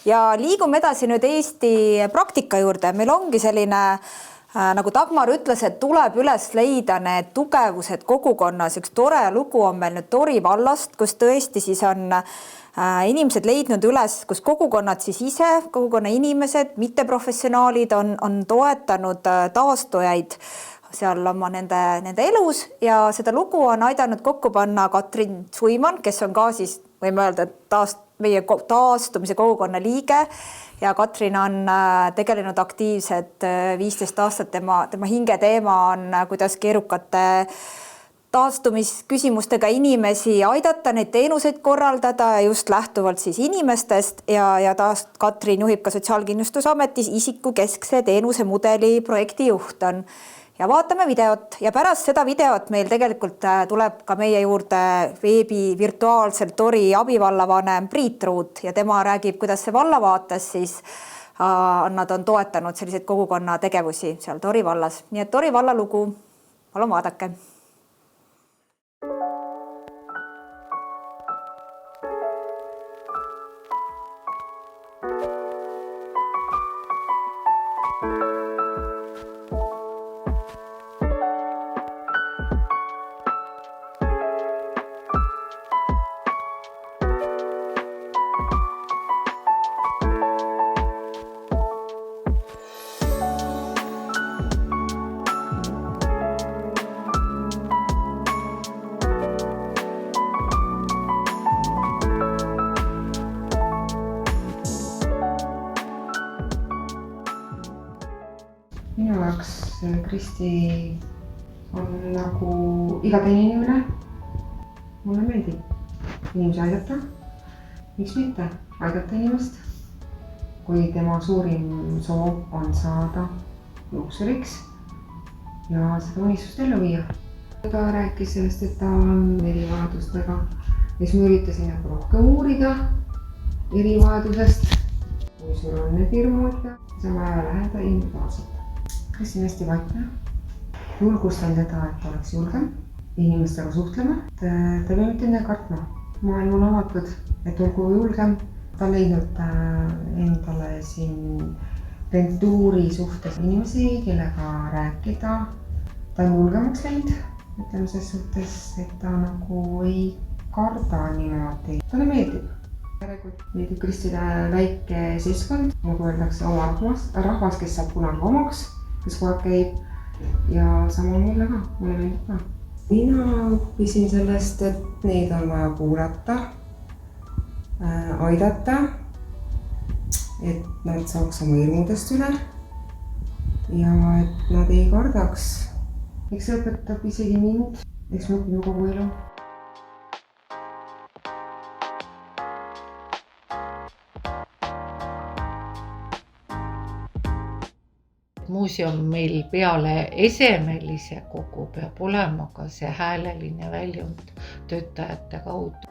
Ja liigume edasi nüüd Eesti praktika juurde. Meil ongi selline, nagu Dagmar ütles, et tuleb üles leida need tugevused kogukonnas. Üks tore lugu on meil nüüd Tori vallast, kus tõesti siis on inimesed leidnud üles, kus kogukonnad siis ise, kogukonna inimesed, mitteprofessionaalid on toetanud taastujaid seal oma nende elus ja seda lugu on aidanud kokku panna Katrin Suiman, kes on ka siis, võime öelda, meie taastumise kogukonna liige ja Katrin on tegelenud aktiivselt 15 aastat. Tema hinge teema on, kuidas keerukate taastumisküsimustega inimesi aidata, neid teenuseid korraldada ja just lähtuvalt siis inimestest ja taas Katrin juhib ka Sotsiaalkindlustusametis isikukeskse teenusemudeli projektijuht on. Ja vaatame videot ja pärast seda videot meil tegelikult tuleb ka meie juurde veebi virtuaalselt Tori abivallavanem Priit Ruut ja tema räägib, kuidas see vallavaates siis nad on toetanud selliseid kogukonna tegevusi seal Tori vallas. Nii et Tori valla lugu, palun vaadake. Minu jaoks Kristi on nagu iga teine inimene. Mulle meeldib inimesi aidata. Miks mitte aidata inimest, kui tema suurim soov on saada luksuriks ja seda unistust ellu viia. Ta rääkis sellest, et ta on erivajadustega ja siis ma üritasin rohkem uurida erivajadusest, kui sul on need hirmud ja sa vaja läheneda individuaalselt. Kristi on hästi vaikne. Julgustan teda, et oleks julgem inimestega suhtlema. Ta peab mitte enne kartma. Maailm on avatud, et olgu julgem. Ta leidnud endale siin rentuuri suhtes inimesi, kellega rääkida. Ta on julgemaks läinud. Ütleme ses suhtes, et ta nagu ei karda niimoodi. Talle meeldib. Meeldib Kristile väike seltskond, nagu öeldakse, oma rahvas, kes saab kunagi omaks, kes kogu aeg käib ja sama mulle ka, mulle meeldib ka. Mina õppisin sellest, et neid on vaja kuulata, aidata, et nad saaks oma hirmudest üle ja et nad ei kardaks. Eks see õpetab isegi mind, eks me õpime kogu elu. Muuseum meil peale esemelise kogu peab olema ka see hääleline väljund töötajate kaudu.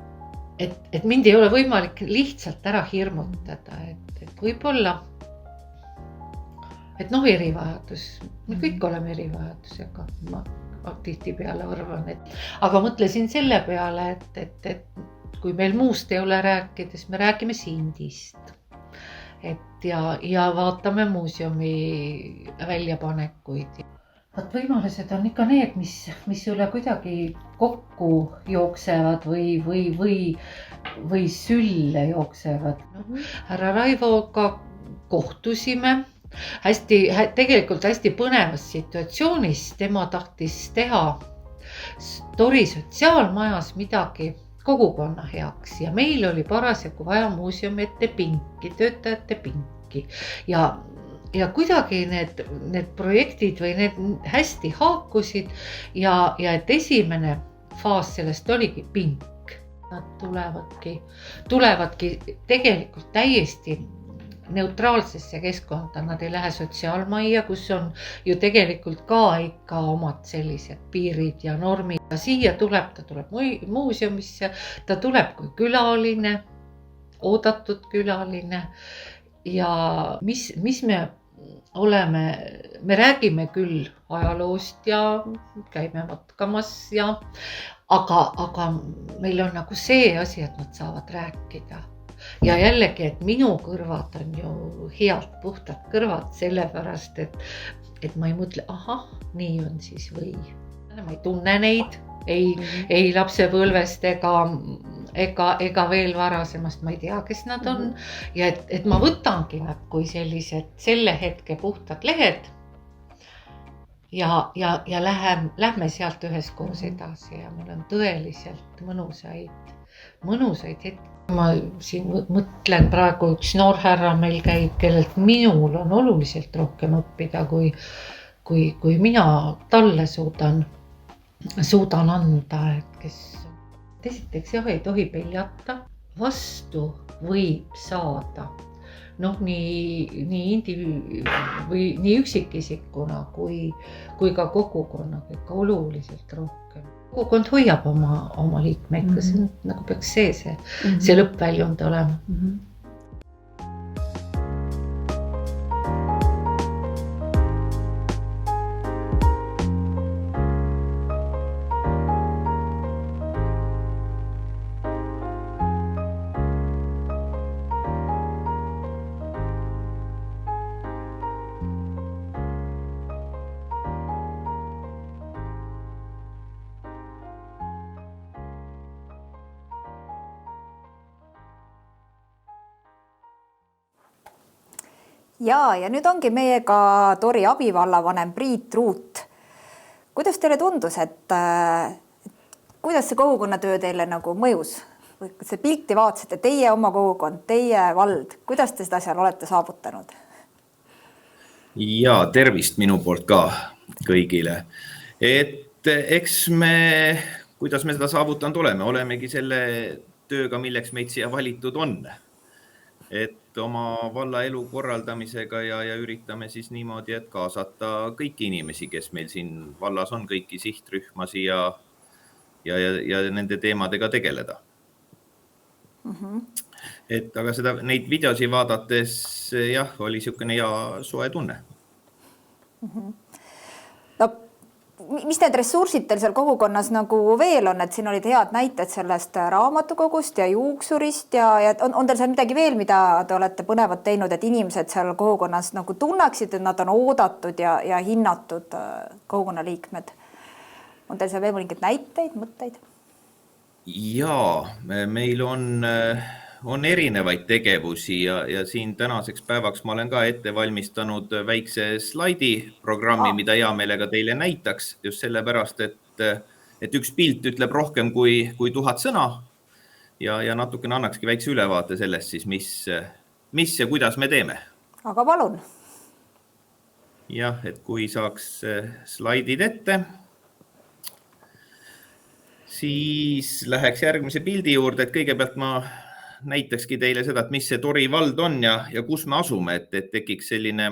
Et mind ei ole võimalik lihtsalt ära hirmutada, et võib-olla, et erivajadus, me kõik oleme erivajadusega, ma tihtipeale arvan, aga mõtlesin selle peale, et kui meil muust ei ole rääkida, siis me räägime Sindist. Ja vaatame muuseumi väljapanekuid. Võimalused on ikka need, mis üle kuidagi kokku jooksevad või sülle jooksevad. Härra Raivoga kohtusime tegelikult hästi põnevas situatsioonis. Tema tahtis teha Tori sotsiaalmajas midagi kogukonna heaks ja meil oli parasjagu vaja muuseumi ette pinki, töötajate pinki ja kuidagi need projektid või need hästi haakusid ja et esimene faas sellest oligi pink. Nad tulevadki tegelikult täiesti neutraalsesse keskkonda, nad ei lähe sotsiaalmajja, kus on ju tegelikult ka ikka omad sellised piirid ja normid. Siia ta tuleb muuseumisse, ta tuleb kui külaline, oodatud külaline ja mis me oleme, me räägime küll ajaloost ja käime matkamas aga meil on nagu see asi, et nad saavad rääkida. ja jällegi, et minu kõrvad on ju head puhtad kõrvad, sellepärast et ma ei mõtle, ahah, nii on siis või. Ma ei tunne neid, ei lapsepõlvest ega veel varasemast, ma ei tea, kes nad on. Ja et ma võtangi nad kui sellised selle hetke puhtad lehed ja lähme sealt üheskoos edasi ja mul on tõeliselt mõnusaid hetki. Ma siin mõtlen praegu üks noor härra meil käib, kellelt minul on oluliselt rohkem õppida, kui mina talle suudan anda, et kes esiteks jah, ei tohi peljata, vastu võib saada. Noh, nii üksikisikuna kui ka kogukonnaga ikka oluliselt rohkem. Kogukond hoiab oma liikmeid, kas nagu peaks see lõppväljund olema. Ja nüüd ongi meiega Tori abivallavanem Priit Ruut. Kuidas teile tundus, et kuidas see kogukonnatöö teile nagu mõjus? See pilti vaatasite, teie oma kogukond, teie vald, kuidas te seda seal olete saavutanud? Ja tervist minu poolt ka kõigile. Et eks kuidas me seda saavutanud olemegi selle tööga, milleks meid siia valitud on. Et oma valla elu korraldamisega ja üritame siis niimoodi, et kaasata kõiki inimesi, kes meil siin vallas on, kõiki sihtrühmasi ja nende teemadega tegeleda. Et aga neid videosi vaadates jah, oli niisugune hea soe tunne. No, mis need ressursid teil seal kogukonnas nagu veel on, et siin olid head näited sellest raamatukogust ja juuksurist ja on teil seal midagi veel, mida te olete põnevat teinud, et inimesed seal kogukonnas nagu tunnaksid, et nad on oodatud ja hinnatud kogukonna liikmed? On teil seal veel mõningaid näiteid, mõtteid? Jaa, meil on erinevaid tegevusi ja siin tänaseks päevaks ma olen ka ette valmistanud väikse slaidiprogrammi, mida hea meelega teile näitaks just sellepärast, et üks pilt ütleb rohkem kui 1000 sõna ja natukene annakski väikse ülevaate sellest siis, mis ja kuidas me teeme. Aga palun. Jah, et kui saaks slaidid ette, siis läheks järgmise pildi juurde, et kõigepealt ma näitakski teile seda, et mis see Tori vald on ja kus me asume, et tekiks selline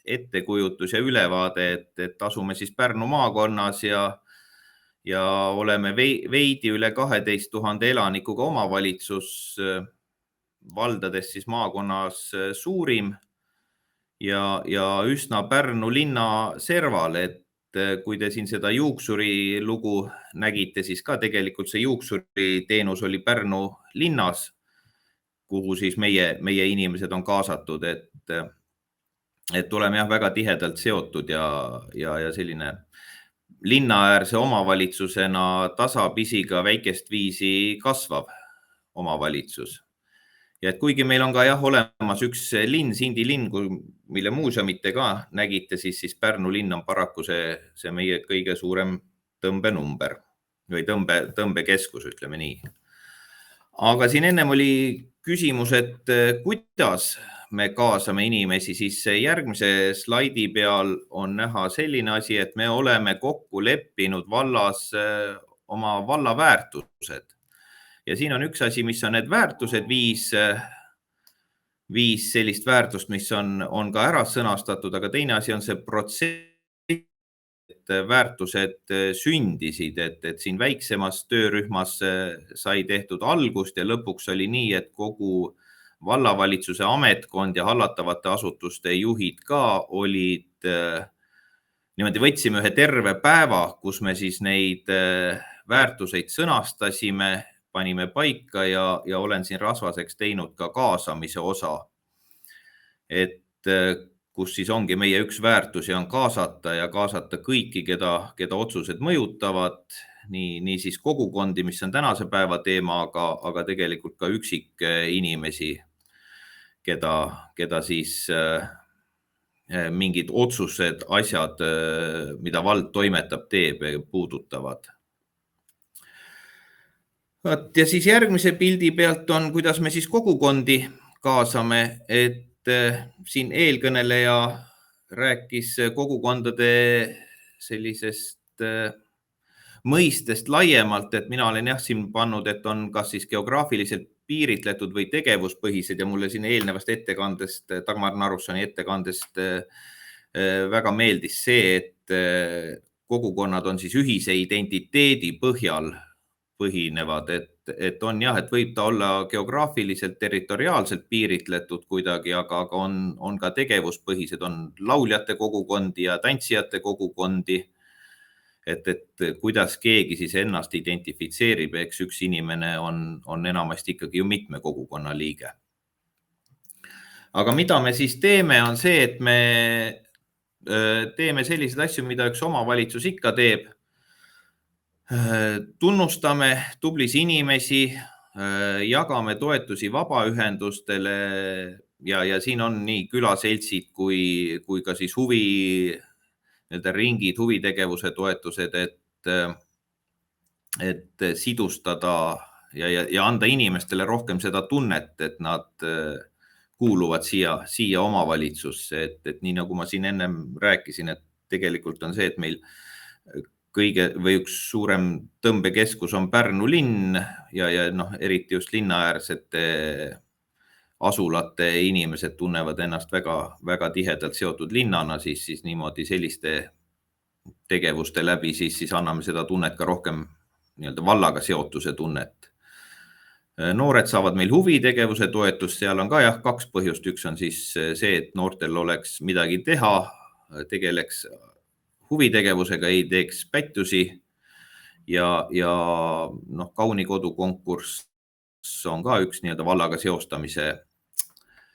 ettekujutus ja ülevaade, et asume siis Pärnu maakonnas ja oleme veidi üle 12 000 elanikuga omavalitsus, valdades siis maakonnas suurim ja üsna Pärnu linna serval, et kui te siin seda juuksuri lugu nägite, siis ka tegelikult see juuksuri teenus oli Pärnu linnas, kuhu siis meie inimesed on kaasatud, et oleme jah väga tihedalt seotud ja selline linnaäärse omavalitsusena tasapisi ka väikest viisi kasvav omavalitsus. Ja et kuigi meil on ka jah olemas üks linn, Sindi linn, mille muuseumit te ka nägite, siis Pärnu linn on paraku see meie kõige suurem tõmbenumber või tõmbekeskus, ütleme nii. Aga siin ennem oli küsimus, et kuidas me kaasame inimesi, siis järgmise slaidi peal on näha selline asi, et me oleme kokku leppinud vallas oma valla väärtused. Ja siin on üks asi, mis on need väärtused, viis sellist väärtust, mis on ka ära sõnastatud, aga teine asi on see protsess, et väärtused sündisid, et siin väiksemas töörühmas sai tehtud algust ja lõpuks oli nii, et kogu vallavalitsuse ametkond ja hallatavate asutuste juhid ka olid, niimoodi võtsime ühe terve päeva, kus me siis neid väärtuseid sõnastasime, panime paika ja olen siin rasvaseks teinud ka kaasamise osa. Et kus siis ongi meie üks väärtusi on kaasata kõiki, keda otsused mõjutavad, nii siis kogukondi, mis on tänase päeva teema, aga tegelikult ka üksik inimesi, keda siis mingid otsused, asjad, mida vald toimetab, teeb, puudutavad. Ja siis järgmise pildi pealt on, kuidas me siis kogukondi kaasame, et siin eelkõneleja rääkis kogukondade sellisest mõistest laiemalt, et mina olen siin pannud, et on kas siis geograafiliselt piiritletud või tegevuspõhised ja mulle siin eelnevast ettekandest, Dagmar Narussoni ettekandest väga meeldis see, et kogukonnad on siis ühise identiteedi põhjal põhinevad, et on jah, et võib ta olla geograafiliselt, territoriaalselt piiritletud kuidagi, aga on ka tegevuspõhised, on lauljate kogukondi ja tantsijate kogukondi, et kuidas keegi siis ennast identifitseerib, eks üks inimene on enamasti ikkagi ju mitme kogukonna liige. Aga mida me siis teeme, on see, et me teeme selliseid asju, mida üks omavalitsus ikka teeb. Tunnustame tublis inimesi, jagame toetusi vabaühendustele ja siin on nii külaseltsid kui ka siis ringid, huvitegevuse toetused, et sidustada ja anda inimestele rohkem seda tunnet, et nad kuuluvad siia omavalitsusse, et nii nagu ma siin ennem rääkisin, et tegelikult on see, et meil üks suurem tõmbekeskus on Pärnu linn ja eriti just linnaäärsete asulate inimesed tunnevad ennast väga, väga tihedalt seotud linnana, siis niimoodi selliste tegevuste läbi siis anname seda tunnet ka rohkem vallaga seotuse tunnet. Noored saavad meil huvitegevuse toetust, seal on ka kaks põhjust. Üks on siis see, et noortel oleks midagi teha, tegeleks huvitegevusega, ei teeks pättusi ja Kauni kodu konkurss on ka üks vallaga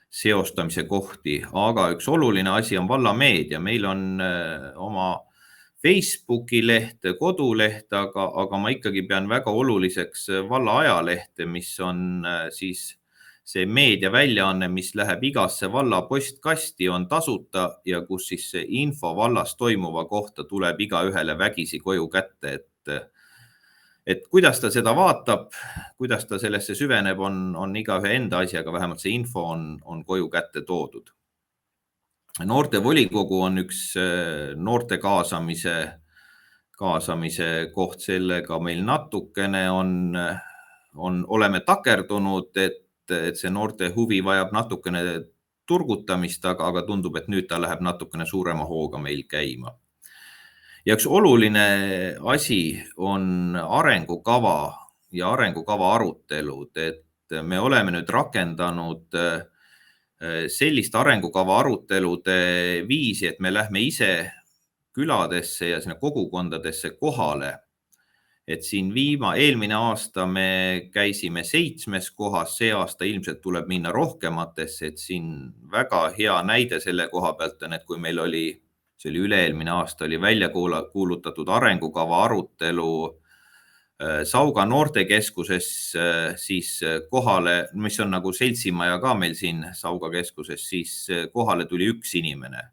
seostamise kohti, aga üks oluline asi on vallameedia. Meil on oma Facebooki leht, koduleht, aga ma ikkagi pean väga oluliseks valla ajalehte, mis on siis see meediaväljaanne, mis läheb igasse valla postkasti, on tasuta ja kus siis see info vallas toimuva kohta tuleb igaühele vägisi koju kätte, et kuidas ta seda vaatab, kuidas ta sellesse süveneb, on igaühe enda asi, aga vähemalt see info on koju kätte toodud. Noorte volikogu on üks noorte kaasamise koht, sellega meil natukene oleme takerdunud, et see noorte huvi vajab natukene turgutamist, aga tundub, et nüüd ta läheb natukene suurema hooga meil käima. Ja üks oluline asi on arengukava ja arengukava arutelud, et me oleme nüüd rakendanud sellist arengukava arutelude viisi, et me lähme ise küladesse ja sinna kogukondadesse kohale. Et siin eelmine aasta me käisime 7 kohas, see aasta ilmselt tuleb minna rohkematesse, et siin väga hea näide selle koha pealt on, et kui meil see oli üle-eelmine aasta, oli välja kuulutatud arengukava arutelu Sauga noortekeskuses, siis kohale, mis on nagu seltsimaja ka meil siin Sauga keskuses, siis kohale tuli üks inimene.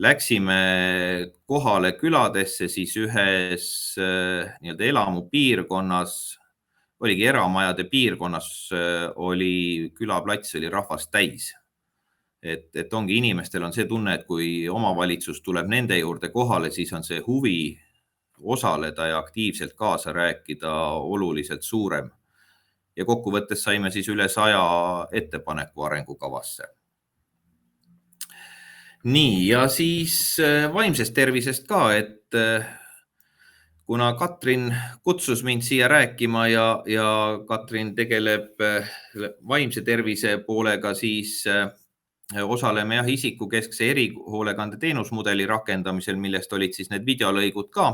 Läksime kohale küladesse, siis ühes elamu piirkonnas, oligi eramajade piirkonnas, oli külaplats, oli rahvast täis. Et ongi inimestel on see tunne, et kui omavalitsus tuleb nende juurde kohale, siis on see huvi osaleda ja aktiivselt kaasa rääkida oluliselt suurem. Ja kokkuvõttes saime siis üle 100 ettepaneku arengukavasse. Nii, ja siis vaimsest tervisest ka, et kuna Katrin kutsus mind siia rääkima ja Katrin tegeleb vaimse tervise poolega, siis osaleme isikukeskse erihoolekande teenusmudeli rakendamisel, millest olid siis need videolõigud ka.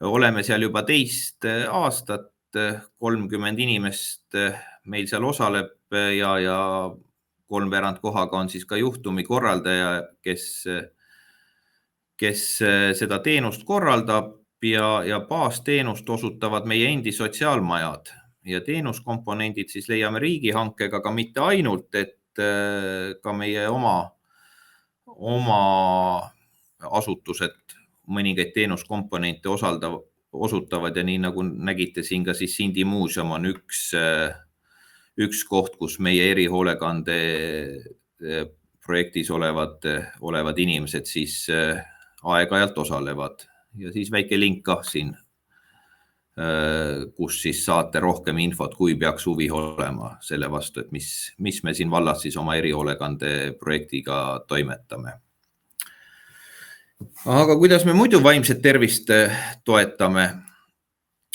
Oleme seal juba 2 aastat 30 inimest meil seal osaleb ja 3/4 kohaga on siis ka juhtumikorraldaja, kes seda teenust korraldab ja baasteenust osutavad meie endi sotsiaalmajad ja teenuskomponendid siis leiame riigihankega, aga mitte ainult, et ka meie oma asutused mõningaid teenuskomponente osutavad ja nii nagu nägite siin ka siis Sindi muuseum on üks koht, kus meie erihoolekande projektis olevad inimesed siis aeg-ajalt osalevad ja siis väike link ka siin, kus siis saate rohkem infot, kui peaks huvi olema selle vastu, et mis me siin vallas siis oma erihoolekande projektiga toimetame. Aga kuidas me muidu vaimset tervist toetame,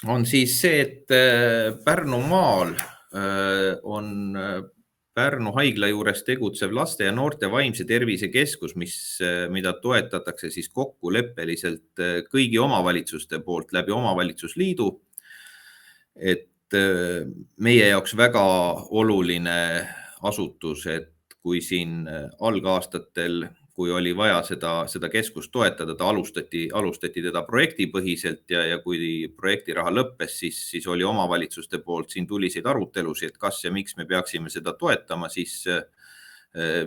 on siis see, et Pärnumaal on Pärnu haigla juures tegutsev laste ja noorte vaimse tervise keskus, mida toetatakse siis kokkuleppeliselt kõigi omavalitsuste poolt läbi omavalitsusliidu. Et meie jaoks väga oluline asutus, et kui siin algaastatel, kui oli vaja seda keskust toetada, alustati teda projektipõhiselt ja kui projektiraha lõppes, siis oli omavalitsuste poolt siin tuliseid arutelusid, et kas ja miks me peaksime seda toetama, siis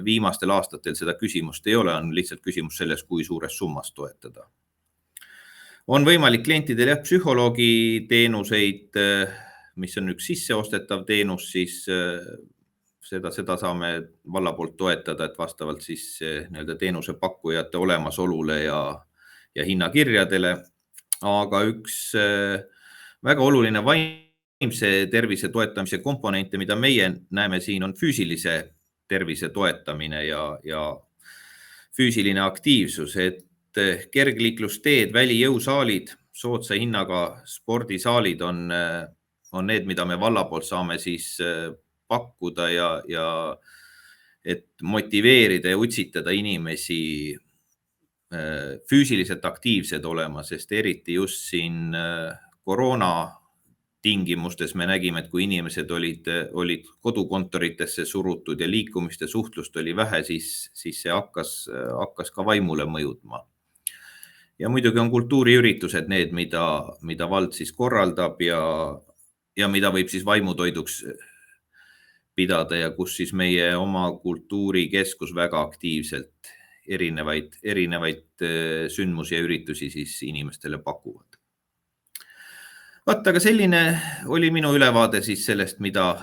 viimastel aastatel seda küsimust ei ole, on lihtsalt küsimus selles, kui suures summas toetada. On võimalik klientidel psühholoogi teenuseid, mis on üks sisseostetav teenus, siis seda saame valla poolt toetada, et vastavalt siis teenuse pakkujate olemasolule ja hinnakirjadele. Aga üks väga oluline vaimse tervise toetamise komponente, mida meie näeme siin, on füüsilise tervise toetamine ja füüsiline aktiivsus, et kergliiklusteed, välijõusaalid, soodsa hinnaga spordisaalid on need, mida me valla poolt saame siis pakkuda ja et motiveerida ja utsitada inimesi füüsiliselt aktiivsed olema, sest eriti just siin koroona tingimustes me nägime, et kui inimesed olid kodukontoritesse surutud ja liikumist ja suhtlust oli vähe, siis see hakkas ka vaimule mõjutma. Ja muidugi on kultuuriüritused need, mida vald siis korraldab ja mida võib siis vaimutoiduks pidada ja kus siis meie oma kultuurikeskus väga aktiivselt erinevaid sündmusi ja üritusi siis inimestele pakuvad. Aga selline oli minu ülevaade siis sellest, mida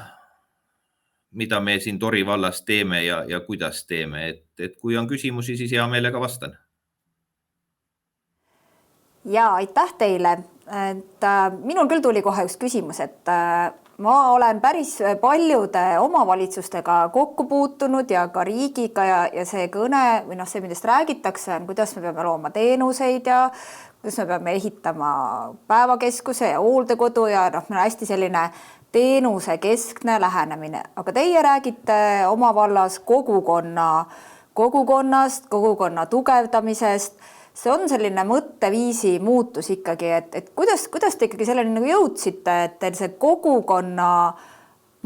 me siin Tori vallas teeme ja kuidas teeme, et kui on küsimusi, siis hea meelega vastan. Ja aitäh teile. Minul küll tuli kohe üks küsimus, et ma olen päris paljude omavalitsustega kokku puutunud ja ka riigiga ja see kõne või see, millest räägitakse, on, kuidas me peame looma teenuseid ja kuidas me peame ehitama päevakeskuse ja hooldekodu ja meil on hästi selline teenuse keskne lähenemine. Aga teie räägite oma vallas kogukonnast, kogukonna tugevdamisest. See on selline mõtteviisi muutus ikkagi, et kuidas te ikkagi selleni nagu jõudsite, et teil see kogukonna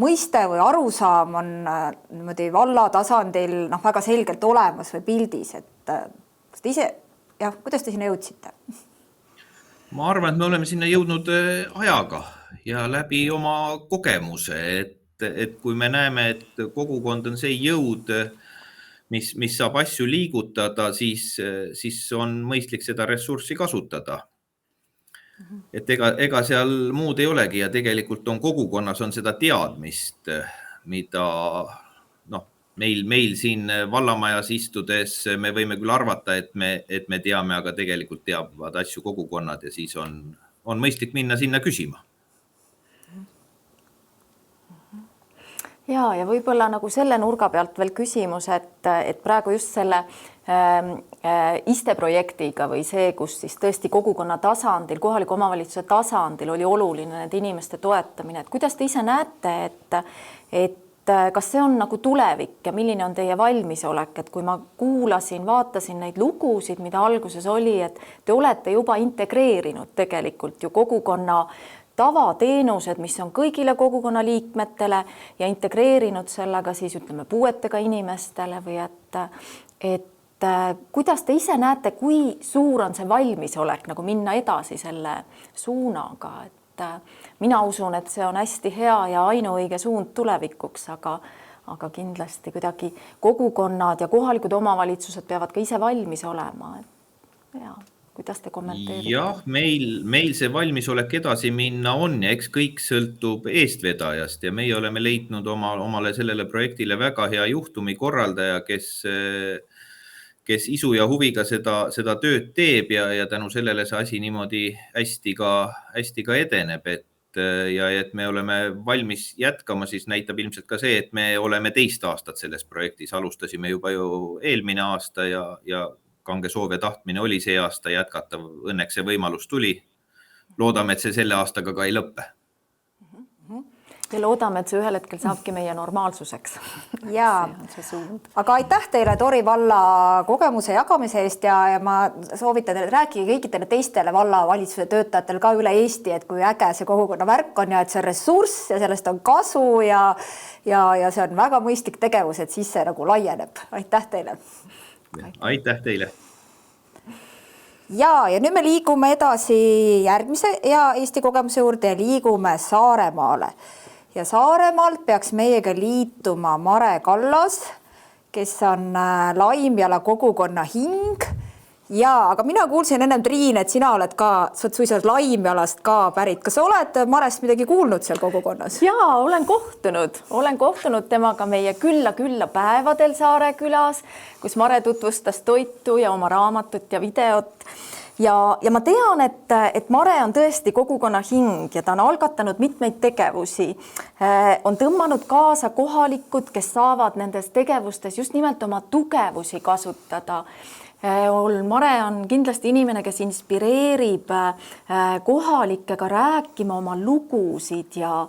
mõiste või arusaam on niimoodi valla tasandil väga selgelt olemas või pildis, et kuidas te sinna jõudsite? Ma arvan, et me oleme sinna jõudnud ajaga ja läbi oma kogemuse, et kui me näeme, et kogukond on see jõud, mis saab asju liigutada, siis on mõistlik seda ressurssi kasutada. Et ega seal muud ei olegi ja tegelikult on kogukonnas on seda teadmist, mida meil siin vallamajas istudes me võime küll arvata, et me teame, aga tegelikult teavad asju kogukonnad ja siis on mõistlik minna sinna küsima. Ja võib-olla nagu selle nurga pealt veel küsimus, et praegu just selle ISTE projektiga või see, kus siis tõesti kogukonna tasandil, kohaliku omavalitsuse tasandil oli oluline need inimeste toetamine, et kuidas te ise näete, et kas see on nagu tulevik ja milline on teie valmisolek, et kui ma vaatasin neid lugusid, mida alguses oli, et te olete juba integreerinud tegelikult ju kogukonna tavateenused, mis on kõigile kogukonna liikmetele ja integreerinud sellega siis ütleme puuetega inimestele või et kuidas te ise näete, kui suur on see valmisolek nagu minna edasi selle suunaga, et mina usun, et see on hästi hea ja ainuõige suund tulevikuks, aga kindlasti kuidagi kogukonnad ja kohalikud omavalitsused peavad ka ise valmis olema. Ja, kuidas te kommenteerite? Jah, meil see valmisolek edasi minna on ja eks kõik sõltub eestvedajast ja meie oleme leidnud omale sellele projektile väga hea juhtumi korraldaja, kes isu ja huviga seda tööd teeb ja tänu sellele see asi niimoodi hästi ka edeneb, et me oleme valmis jätkama, siis näitab ilmselt ka see, et me oleme 2. aastat selles projektis, alustasime juba ju eelmine aasta ja kange soov ja tahtmine oli see aasta jätkata. Õnneks see võimalus tuli. Loodame, et see selle aastaga ka ei lõppe. Ja loodame, et see ühel hetkel saabki meie normaalsuseks. Jaa, aga aitäh teile Tori valla kogemuse jagamise eest ja ma soovitan, et rääkige kõikidele teistele vallavalitsuse töötajatele ka üle Eesti, et kui äge see kogukonna värk on ja et see ressurss ja sellest on kasu ja see on väga mõistlik tegevus, et siis see nagu laieneb. Aitäh teile! Aitäh teile! Ja nüüd me liigume edasi järgmise ja Eesti kogemuse juurde ja liigume Saaremaale. Ja Saaremaalt peaks meiega liituma Mare Kallas, kes on Laimjala kogukonna hing. Aga mina kuulsin ennem, Triin, et sina oled ka suisa Laimjalast ka pärit. Kas sa oled Marest midagi kuulnud seal kogukonnas? Jaa, olen kohtunud temaga meie külla päevadel Saare külas, kus Mare tutvustas toitu ja oma raamatut ja videot. Ja ma tean, et Mare on tõesti kogukonna hing ja ta on algatanud mitmeid tegevusi. On tõmmanud kaasa kohalikud, kes saavad nendes tegevustes just nimelt oma tugevusi kasutada. Mare on kindlasti inimene, kes inspireerib kohalikega rääkima oma lugusid ja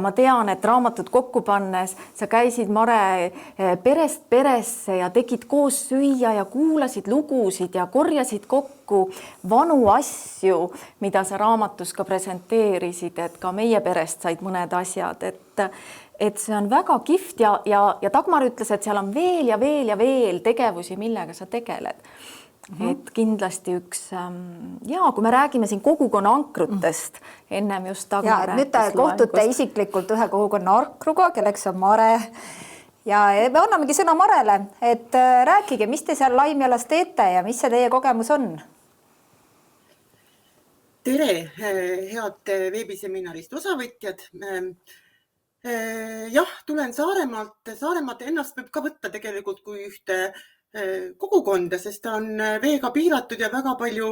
ma tean, et raamatut kokku pannes sa käisid Mare perest peresse ja tegid koos süüa ja kuulasid lugusid ja korjasid kokku vanu asju, mida sa raamatus ka presenteerisid, et ka meie perest said mõned asjad, et see on väga kihvt ja Dagmar ütles, et seal on veel ja veel tegevusi, millega sa tegeled. Et kindlasti üks, kui me räägime siin kogukonna ankrutest, ennem just Dagmar rääkis. Nüüd te kohtute isiklikult ühe kogukonna ankruga, kelleks on Mare. Ja me annamegi sõna Marele, et rääkige, mis te seal Laimjalas teete ja mis see teie kogemus on? Tere, head veebiseminarist osavõtjad. Jah, tulen Saaremaalt ennast võib ka võtta tegelikult kui ühte kogukonda, sest ta on veega piiratud ja väga palju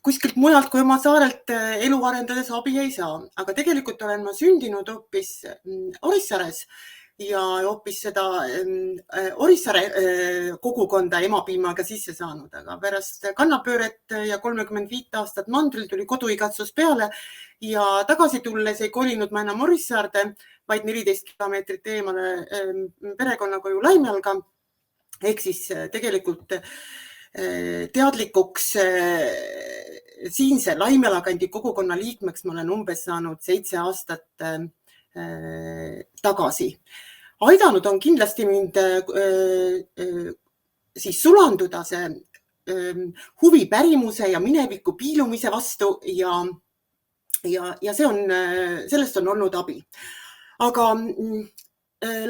kuskilt mujalt kui oma saarelt elu arendades abi ei saa. Aga tegelikult olen ma sündinud hoopis Orissaares ja hoopis seda Orissaare kogukonda emapiimaga sisse saanud. Aga pärast kannapööret ja 35 aastat mandril tuli koduigatsus peale ja tagasi tulles ei kolinud ma enam Orissaarde, vaid 14 kilomeetrit eemale perekonnakoju Laimjalga. Ehk siis tegelikult teadlikuks siinse Laimjala kandi kogukonna liikmeks ma olen umbes saanud 7 aastat tagasi. Aidanud on kindlasti mind siis sulanduda see huvi pärimuse ja mineviku piilumise vastu ja sellest on olnud abi. Aga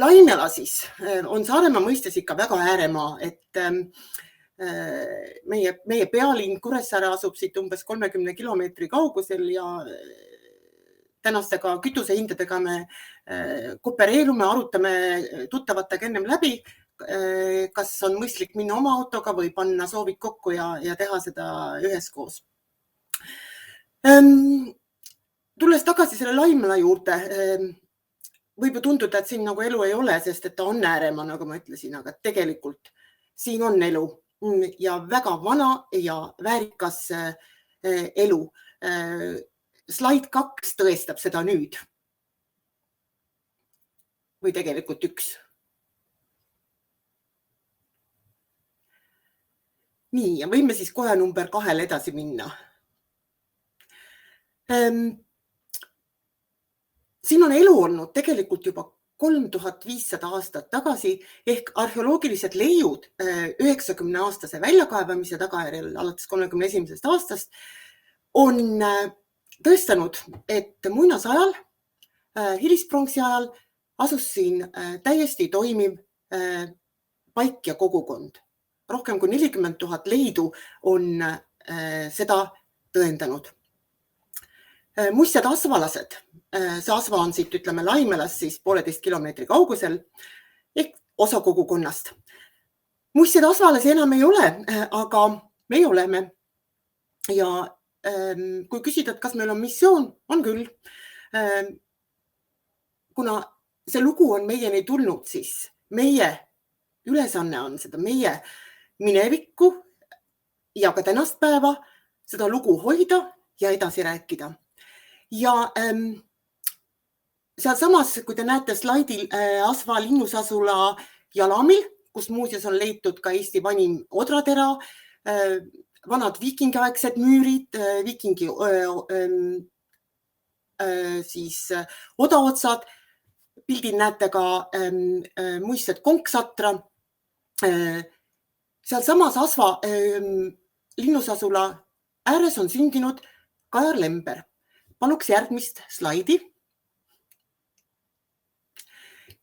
Laimjala siis on Saaremaa mõistes ikka väga ääremaa, et meie pealinn Kuressaare asub siit umbes 30 kilomeetri kaugusel ja tänastega kütusehindadega me koopereerume, arutame tuttavatega ennem läbi, kas on mõistlik minna oma autoga või panna soovid kokku ja teha seda üheskoos. Tulles tagasi selle Laimjala juurde, võib ju tunduda, et siin nagu elu ei ole, sest et ta on ääremaa, nagu ma ütlesin, aga tegelikult siin on elu ja väga vana ja väärikas elu. Slaid 2 tõestab seda nüüd. Või tegelikult 1. Nii, ja võime siis kohe number 2 edasi minna. Siin on elu olnud tegelikult juba 3500 aastat tagasi ehk arheoloogilised leiud 90-aastase väljakaevamise tagajärjel alates 31. aastast on tõestanud, et muinasajal, hilispronksi ajal asus siin täiesti toimiv paik ja kogukond. Rohkem kui 40 000 leidu on seda tõendanud. Muistsed asvalased, see asva on siit, ütleme, Laimelas siis 1,5 kilomeetri kaugusel ehk osa kogukonnast. Muistsed asvalasi enam ei ole, aga meie oleme. Ja kui küsida, kas meil on missioon, on küll. Kuna see lugu on meieni tulnud, siis meie ülesanne on seda meie minevikku ja ka tänast päeva seda lugu hoida ja edasi rääkida. Ja seal samas, kui te näete slaidil Asva linnusasula Jalamil, kus muuseas on leitud ka Eesti vanim odratera, vanad viikingiaegsed müürid, viikingi siis odaotsad, pildil näete ka muistset konksatra. Seal samas Asva linnusasula ääres on sündinud Kajar Lember. Paluks järgmist slaidi.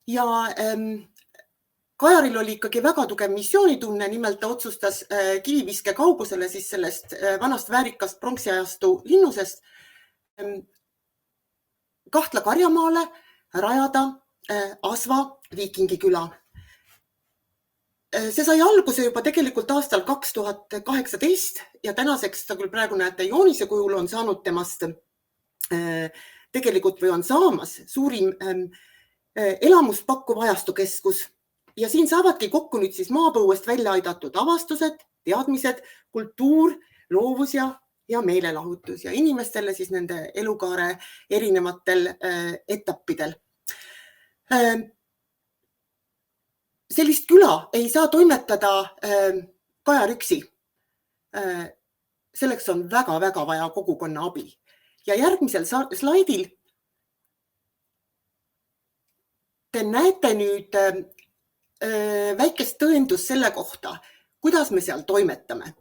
Ja Kajaril oli ikkagi väga tugev missioonitunne, nimelt ta otsustas kiviviske kaugusele siis sellest vanast väärikast pronksiajastu linnusest Kahtla Karjamaale rajada Asva viikingiküla. See sai alguse juba tegelikult aastal 2018 ja tänaseks ta küll praegu näete joonise kujul on saanud temast tegelikult või on saamas suurim elamust pakkuv ajastukeskus. Ja siin saavadki kokku nüüd siis maapõuest välja aidatud avastused, teadmised, kultuur, loovus ja meelelahutus ja inimestele siis nende elukaare erinevatel etappidel. Sellist küla ei saa toimetada Kajar üksi. Selleks on väga-väga vaja kogukonna abi. Ja järgmisel slaidil te näete nüüd väikest tõendust selle kohta, kuidas me seal toimetame.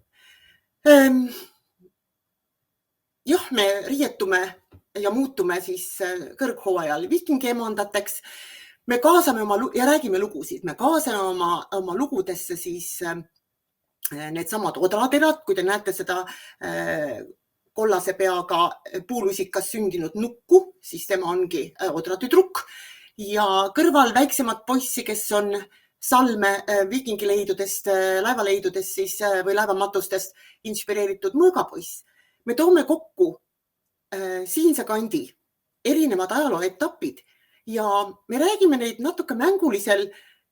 Jah, me riietume ja muutume siis kõrghooajal viikingiemandateks. Me kaasame ja räägime lugusid. Me kaasame oma lugudesse siis need samad odraterad, kui te näete seda kollase peaga puulusikas sündinud nukku, siis tema ongi odratüdruk ja kõrval väiksemad poissi, kes on salme viikingileidudest, laevaleidudest siis, või laevamatustest inspireeritud mõõgapoiss. Me toome kokku siinse kandi erinevad ajaloo etapid ja me räägime neid natuke mängulisel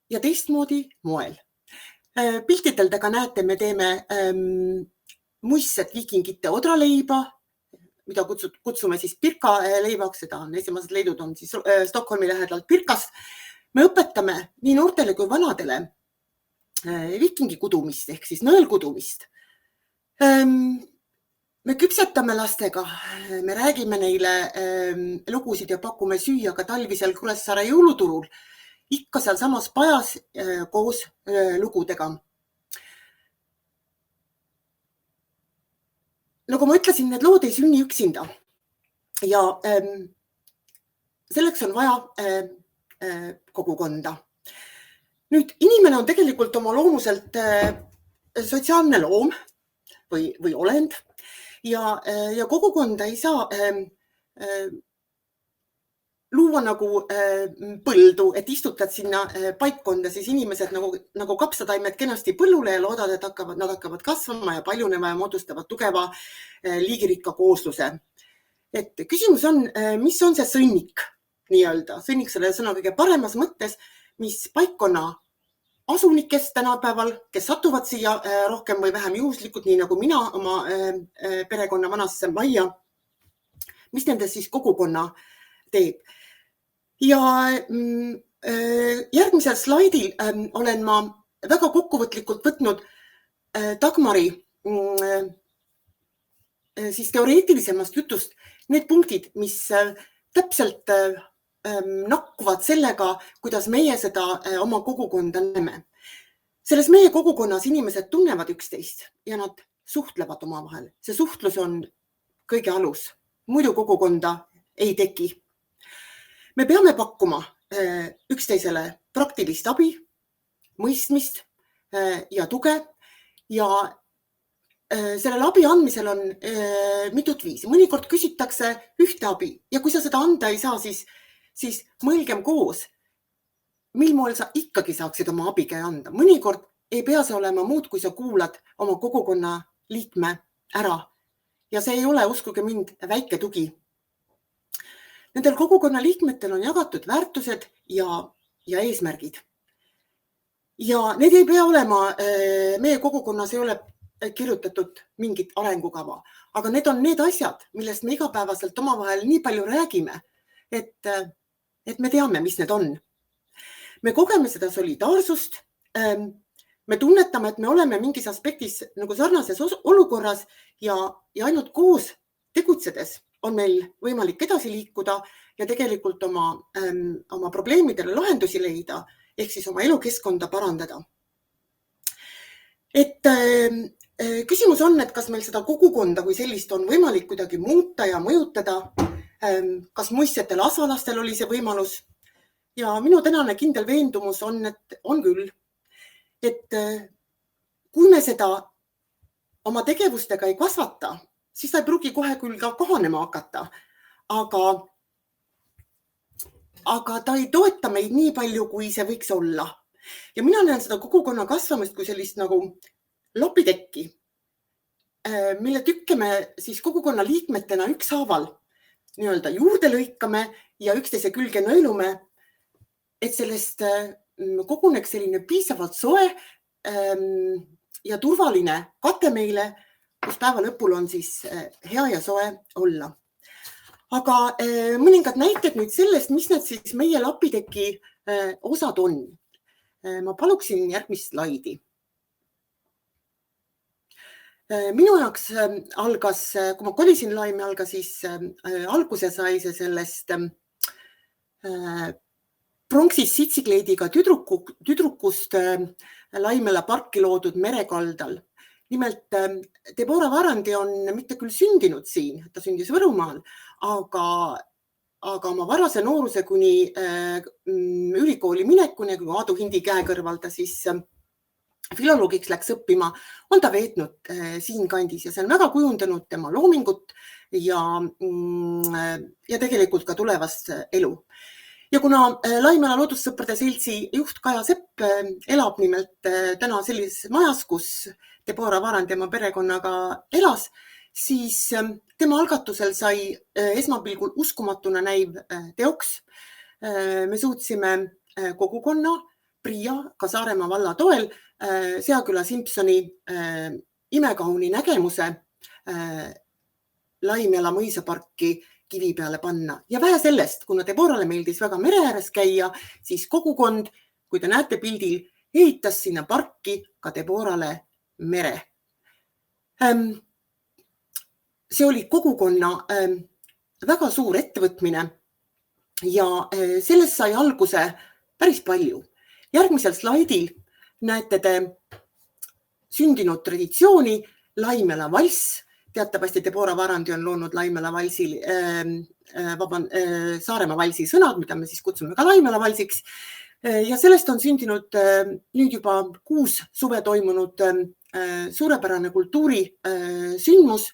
ja teistmoodi moel. Piltidel te ka näete, me teeme muistset viikingite odraleiba, mida kutsume siis Pirka leivaks, seda on esimesed leidud on siis Stockholmi lähedalt Pirkast. Me õpetame nii noortele kui vanadele viikingi kudumist ehk siis nõelkudumist. Me küpsetame lastega, me räägime neile lugusid ja pakume süüa ka talvisel Kuressaare jõuluturul, ikka seal samas pajas koos lugudega. Nagu ma ütlesin, need lood ei sünni üksinda ja selleks on vaja kogukonda. Nüüd, inimene on tegelikult oma loomuselt sotsiaalne loom või olend ja kogukonda ei saa luua nagu põldu, et istutad sinna paikkonda siis inimesed nagu kapsataimed kenasti põllule ja loodad, et nad hakkavad kasvama ja paljunema ja moodustavad tugeva liigirikka koosluse. Et küsimus on, mis on see sõnnik nii-öelda, sõnnik selle sõna kõige paremas mõttes, mis paikkonna asunikest tänapäeval, kes satuvad siia rohkem või vähem juhuslikult, nii nagu mina oma perekonna vanasse majja, mis nende siis kogukonna teeb. Ja järgmisel slaidil olen ma väga kokkuvõtlikult võtnud Dagmari siis teoreetilisemast jutust need punktid, mis täpselt nakkuvad sellega, kuidas meie seda oma kogukonda näeme. Selles meie kogukonnas inimesed tunnevad üksteist ja nad suhtlevad omavahel. See suhtlus on kõige alus. Muidu kogukonda ei teki. Me peame pakkuma üksteisele praktilist abi, mõistmist ja tuge ja sellel abi andmisel on mitut viisi. Mõnikord küsitakse ühte abi ja kui sa seda anda ei saa, siis mõelgem koos, mil moel sa ikkagi saaksid oma abikäe anda. Mõnikord ei pea see olema muud, kui sa kuulad oma kogukonna liikme ära. Ja see ei ole, uskuge mind, väike tugi. Nendel kogukonna liikmetel on jagatud väärtused ja eesmärgid. Ja need ei pea olema, meie kogukonnas ei ole kirjutatud mingit arengukava, aga need on need asjad, millest me igapäevaselt omavahel nii palju räägime, et me teame, mis need on. Me kogeme seda solidaarsust, me tunnetame, et me oleme mingis aspektis nagu sarnases olukorras ja ainult koos tegutsedes on meil võimalik edasi liikuda ja tegelikult oma probleemidele lahendusi leida, ehk siis oma elukeskkonda parandada. Küsimus on, et kas meil seda kogukonda kui sellist on võimalik kuidagi muuta ja mõjutada, kas muistsetel asvalastel oli see võimalus. Ja minu tänane kindel veendumus on, et on küll. Et kui me seda oma tegevustega ei kasvata, siis ta ei pruugi kohe küll ka kohanema hakata. Aga ta ei toeta meid nii palju, kui see võiks olla. Ja mina näen seda kogukonna kasvamist kui sellist nagu lapitekki, mille tükke me siis kogukonna liikmetena ükshaaval nii-öelda juurde lõikame ja üksteise külge nõelume, et sellest koguneks selline piisavalt soe ja turvaline kate meile, kus päeva lõpul on siis hea ja soe olla. Aga mõningad näited nüüd sellest, mis need siis meie lapiteki osad on. Ma paluksin järgmist slaidi. Minu jaoks algas, kui ma kolisin Laimealga, siis alguse sai see sellest pronksist sitsikleidiga tüdrukust Laimela parki loodud merekaldal. Nimelt Debora Varandi on mitte küll sündinud siin, ta sündis Võrumaal, aga oma varase nooruse kuni ülikooli minekuni, kui Aadu Hindi käe kõrval ta siis filoloogiks läks õppima, on ta veetnud siin kandis ja see on väga kujundanud tema loomingut ja tegelikult ka tulevast elu. Ja kuna Laimela Loodussõprade Seltsi juht Kaja Sepp elab nimelt täna sellises majas, kus Debora Varand tema perekonnaga elas, siis tema algatusel sai esmapilgul uskumatuna näiv teoks. Me suutsime kogukonna, Priia, ka Saaremaa valla toel Seaküla Simpsoni imekauni nägemuse Laimela mõisaparki kivi peale panna. Ja vähe sellest, kuna Deborale meeldis väga mere ääres käia, siis kogukond, kui te näete pildil, ehitas sinna parki ka Deborale mere. See oli kogukonna väga suur ettevõtmine ja sellest sai alguse päris palju. Järgmisel slaidil näete te sündinud traditsiooni Laimela valss. Teatavasti Debora Varandi on loonud Laimela valsi, Saaremaa valsi sõnad, mida me siis kutsume ka Laimela valsiks. Ja sellest on sündinud nüüd juba 6 suve toimunud suurepärane kultuurisündmus.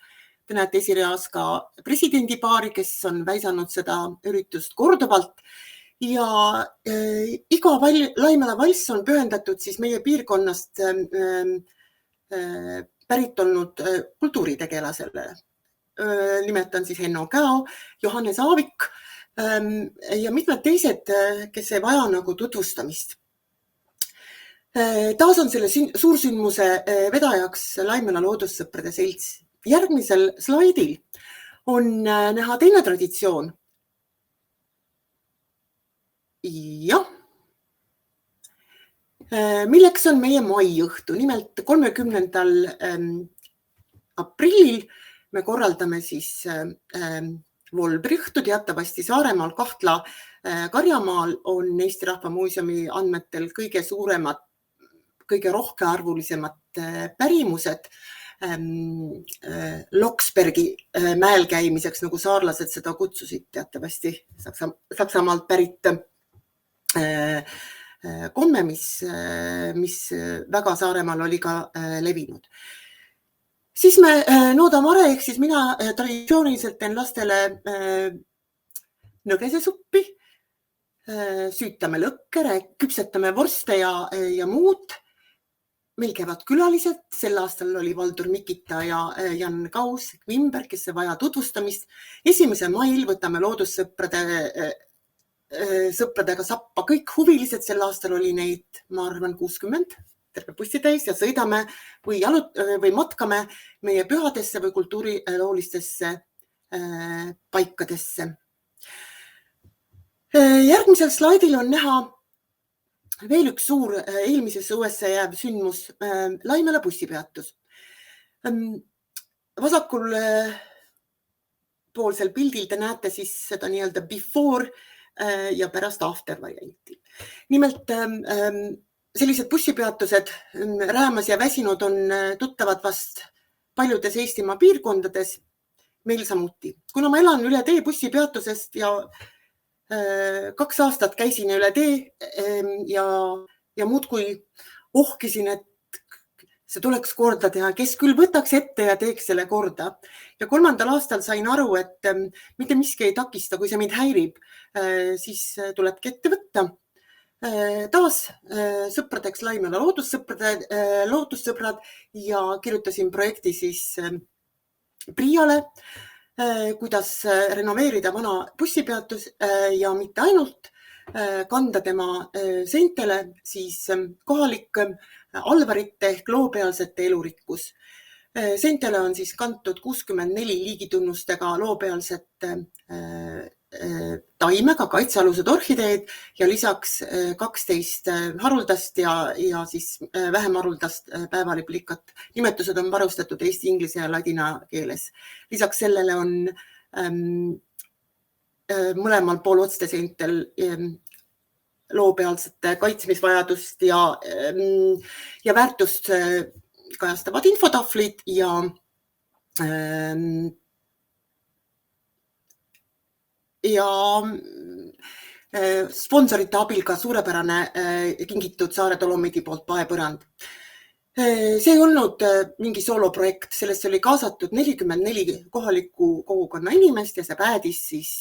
Te näete esireas ka presidendipaari, kes on väisanud seda üritust korduvalt. Ja iga Laimela valss on pühendatud siis meie piirkonnast pärit olnud kultuuritegelasele. Nimetan siis Henno Käo, Johannes Aavik ja mitmed teised, kes ei vaja nagu tutvustamist. Taas on selle suursündmuse vedajaks Laimela Loodussõprade Selts. Järgmisel slaidil on näha teine traditsioon. Jah. Milleks on meie maiõhtu. Nimelt 30. aprillil me korraldame siis Volbrühtu, teatavasti Saaremaal, Kahtla, Karjamaal on Eesti Rahva Muuseumi andmetel kõige suuremad, kõige rohkearvulisemad pärimused Loksbergi mäel käimiseks, nagu saarlased seda kutsusid, teatavasti Saksamaalt pärit komme, mis väga Saaremaal oli ka levinud. Siis me Nooda-Mare ehk siis mina traditsiooniliselt teen lastele nõgesesuppi, süütame lõkkere, küpsetame vorste ja muud. Meil käivad külalised, sel aastal oli Valdur Mikita ja Jan Kaus, Kvimber, kes ei vaja tutvustamist. 1. mail võtame loodussõpradega sappa kõik huvilised, sel aastal oli neid, ma arvan, 60, terve bussitäis ja sõidame või matkame meie pühadesse või kultuuriloolistesse paikadesse. Järgmisel slaidil on näha veel üks suur eelmisesse USA jääv sündmus, Laimela bussipeatus. Vasakul poolsel pildil te näete siis seda nii-öelda before ja pärast after varianti. Nimelt sellised bussipeatused, Räämas ja Väsinud on tuttavad vast paljudes Eestimaa piirkondades, meil samuti. Kuna ma elan üle tee bussipeatusest ja 2 aastat käisin üle tee ja muudkui ohkisin, et see tuleks korda teha, kes küll võtaks ette ja teeks selle korda. Ja 3. aastal sain aru, et mitte miski ei takista, kui see mind häirib, siis tulebki ette võtta. Taas sõpradeks Laimela loodussõbrad ja kirjutasin projekti siis Priiale, kuidas renoveerida vana bussipeatus ja mitte ainult kanda tema seintele siis kohalik alvarite ehk loopealsete elurikkus. Seintele on siis kantud 64 liigitunnustega loopealset taime, ka kaitsealused orhideed ja lisaks 12 haruldast ja siis vähem haruldast päevaliplikat. Nimetused on varustatud eesti, inglise ja ladina keeles. Lisaks sellele on mõlemal pool otsteseintel loopealsete kaitsmisvajadust ja väärtust kajastavad infotahvlid ja sponsorite abil ka suurepärane kingitud Saare Dolomiidi poolt paepõrand. See ei olnud mingi sooloprojekt, sellesse oli kaasatud 44 kohaliku kogukonna inimest ja see päädis siis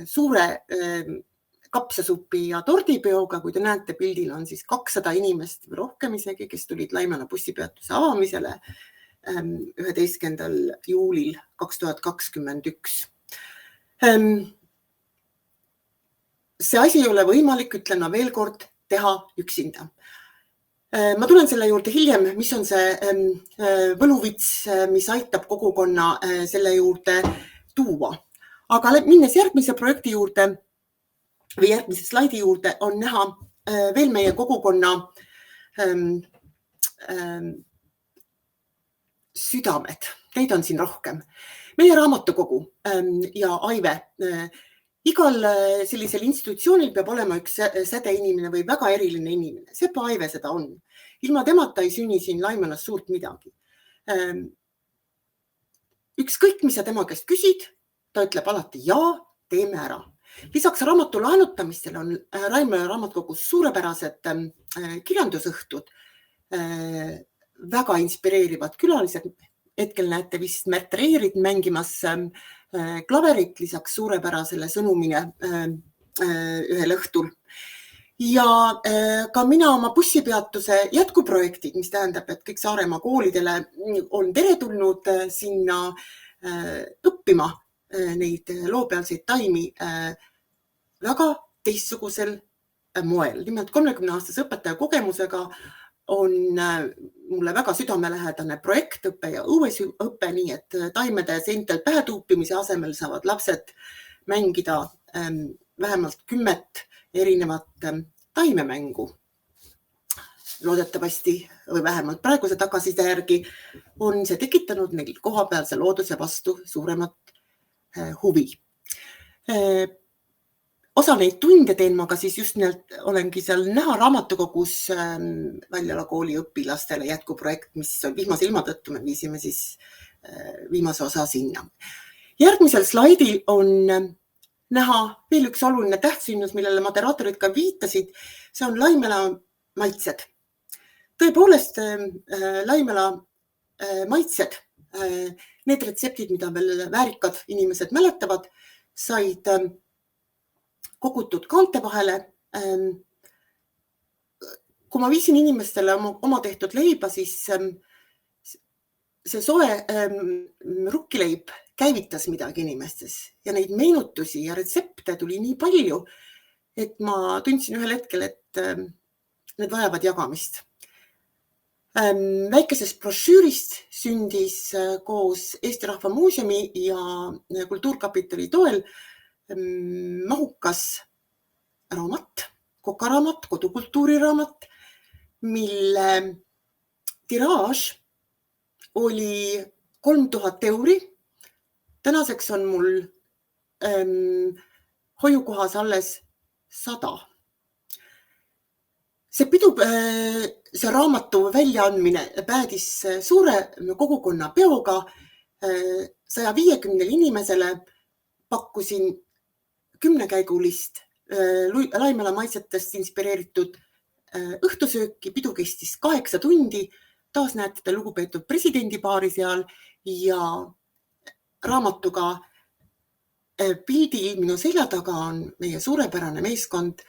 suure kapsasupi ja tordipeoga. Kui te näete, pildil on siis 200 inimest või rohkem isegi, kes tulid Laimela bussipeatuse avamisele 11. juulil 2021. See asi ei ole võimalik, ütlen ma veel kord, teha üksinda. Ma tulen selle juurde hiljem, mis on see võluvits, mis aitab kogukonna selle juurde tuua. Aga minnes järgmise projekti juurde või järgmise slaidi juurde on näha veel meie kogukonna südamed. Neid on siin rohkem. Meie raamatukogu ja Aive. Igal sellisel institutsioonil peab olema üks sädeinimene või väga eriline inimene. Sepa Aive seda on. Ilma temata ei sünni siin Laimelas suurt midagi. Ükskõik, mis sa tema käest küsid, ta ütleb alati ja, teeme ära. Lisaks raamatu laenutamistel on Laimela raamatukogus suurepärased kirjandusõhtud, väga inspireerivad külalised. Hetkel näete vist Märt Reerit mängimas klaverit lisaks suurepärasele sõnumine ühel õhtul. Ja ka mina oma bussipeatuse jätkuprojektid, mis tähendab, et kõik Saaremaa koolidele on teretulnud sinna õppima neid loopealseid taimi väga teistsugusel moel. Nimelt 30-aastase õpetaja kogemusega on mulle väga südamelähedane projektõppe ja õuesõppe, nii et taimede seintel pähetuupimise asemel saavad lapsed mängida vähemalt 10 erinevat taimemängu. Loodetavasti või vähemalt praeguse tagasiside järgi on see tekitanud neil kohapealse looduse vastu suuremat huvi. Osa neid tunde teen ma ka siis just nimelt, olengi seal Näha raamatukogus Väljala kooli õpilastele jätkuprojekt, mis vihmase ilma tõttu me viisime siis viimase osa sinna. Järgmisel slaidil on näha veel üks oluline tähtsündmus, millele moderaatorid ka viitasid. See on Laimela maitsed. Tõepoolest, Laimela maitsed, need retseptid, mida veel väärikad inimesed mäletavad, said kogutud kaante vahele. Kui ma viisin inimestele oma tehtud leiba, siis see soe rukkileib käivitas midagi inimestes ja neid meenutusi ja retsepte tuli nii palju, et ma tundsin ühel hetkel, et need vajavad jagamist. Väikesest brošüürist sündis koos Eesti Rahva Muuseumi ja Kultuurkapitali toel mahukas raamat, kokaraamat, kodukultuuriraamat, mille tiraaž oli 3000 euri. Tänaseks on mul hoiukohas alles 100. See raamatu väljaandmine päädis suure kogukonna peoga. 150 inimesele pakkusin 10-käigulist Laimela maitsetest inspireeritud õhtusööki. Pidu kestis 8 tundi. Taas näete lugupeetud presidendipaari seal ja raamatuga pildil minu selja taga on meie suurepärane meeskond,